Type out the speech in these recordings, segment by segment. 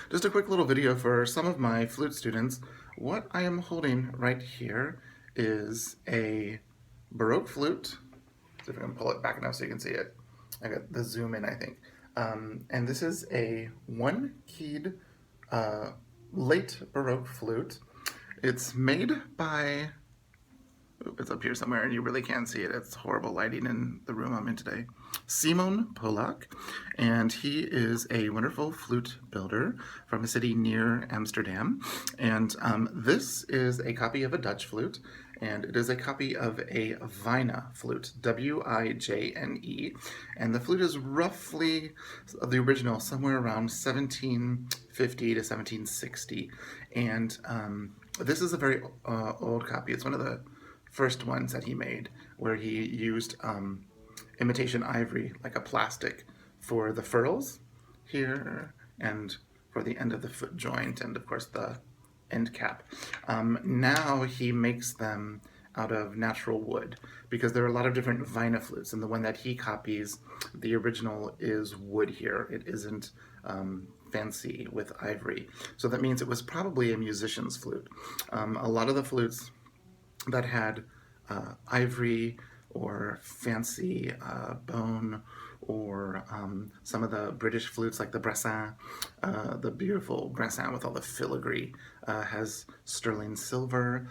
Just a quick little video for some of my flute students. What I am holding right here is a Baroque flute. See if I can pull it back enough so you can see it. I got the zoom in, I think. And this is a one-keyed late Baroque flute. It's made by, it's up here somewhere and you really can't see it. It's horrible lighting in the room I'm in today. Simon Polak, and he is a wonderful flute builder from a city near Amsterdam. And this is a copy of a Dutch flute, and it is a copy of a Wijne flute, W-I-J-N-E. And the flute is roughly the original, somewhere around 1750 to 1760. And this is a very old copy. It's one of the first ones that he made, where he used imitation ivory, like a plastic, for the furls here and for the end of the foot joint and of course the end cap. Now he makes them out of natural wood because there are a lot of different Wijne flutes, and the one that he copies, the original, is wood here. It isn't fancy with ivory. So that means it was probably a musician's flute. A lot of the flutes that had ivory or fancy bone, or some of the British flutes like the Brassin, the beautiful Brassin with all the filigree, has sterling silver.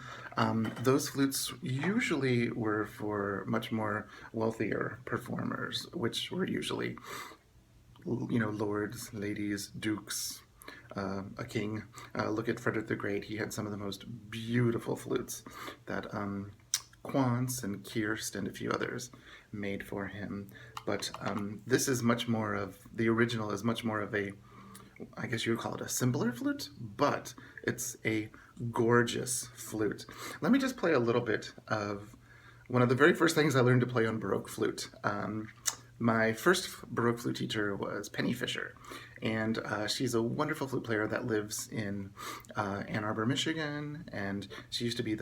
Those flutes usually were for much more wealthier performers, which were usually, lords, ladies, dukes, a king. Look at Frederick the Great. He had some of the most beautiful flutes that Quantz and Kirst and a few others made for him. But this is much more of, the original is much more of a, I guess you would call it a simpler flute, but it's a gorgeous flute. Let me just play a little bit of one of the very first things I learned to play on Baroque flute. My first Baroque flute teacher was Penny Fisher, and she's a wonderful flute player that lives in Ann Arbor, Michigan, and she used to be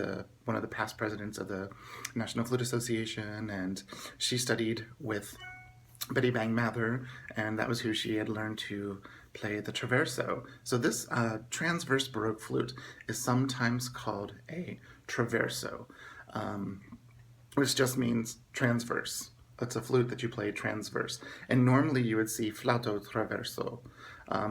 one of the past presidents of the National Flute Association, and she studied with Betty Bang Mather, and that was who she had learned to play the traverso. So this transverse Baroque flute is sometimes called a traverso, which just means transverse. It's a flute that you play transverse. And normally you would see flauto traverso,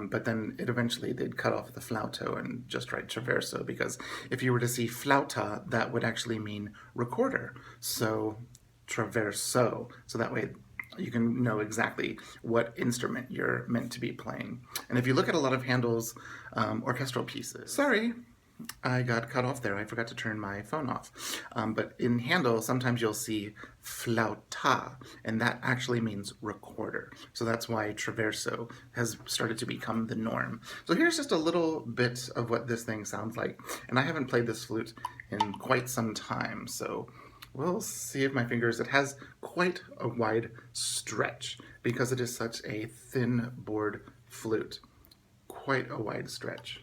but then they'd cut off the flauto and just write traverso, because if you were to see flauta, that would actually mean recorder. So traverso, so that way you can know exactly what instrument you're meant to be playing. And if you look at a lot of Handel's orchestral pieces, sorry, I got cut off there. I forgot to turn my phone off. But in Handel, sometimes you'll see flauta, and that actually means recorder. So that's why traverso has started to become the norm. So here's just a little bit of what this thing sounds like. And I haven't played this flute in quite some time, so we'll see if my fingers, it has quite a wide stretch because it is such a thin board flute. Quite a wide stretch.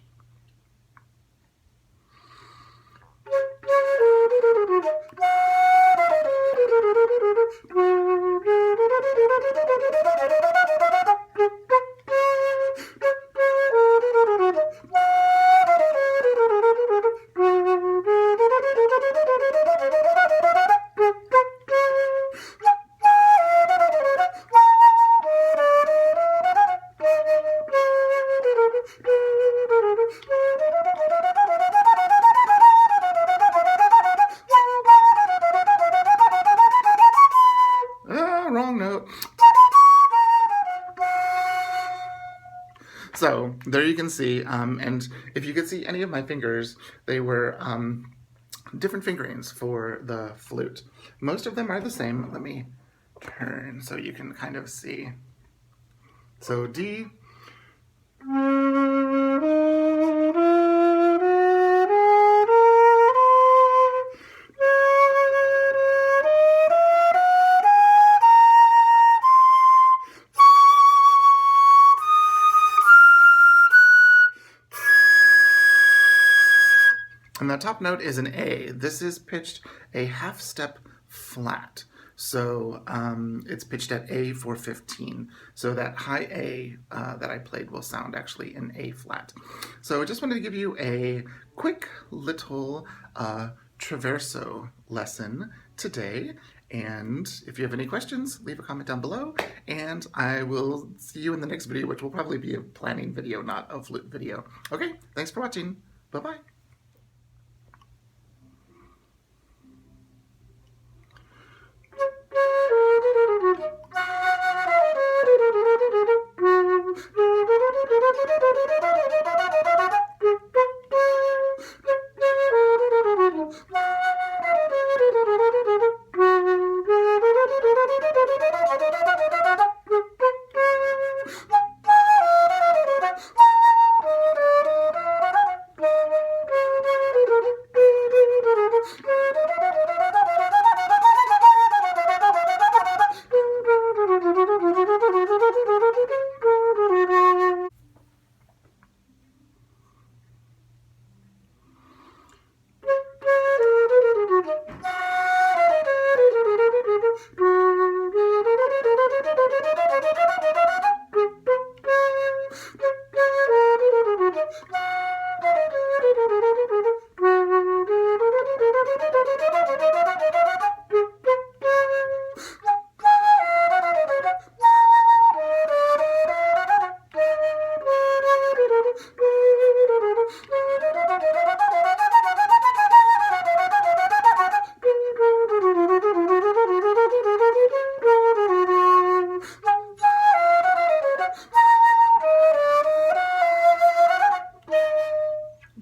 Wrong note. So there you can see, and if you could see any of my fingers, they were different fingerings for the flute. Most of them are the same. Let me turn so you can kind of see. So D, and the top note is an A. This is pitched a half step flat. So it's pitched at A 415. So that high A that I played will sound actually in A flat. So I just wanted to give you a quick little traverso lesson today. And if you have any questions, leave a comment down below. And I will see you in the next video, which will probably be a planning video, not a flute video. Okay, thanks for watching. Bye-bye.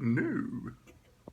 No.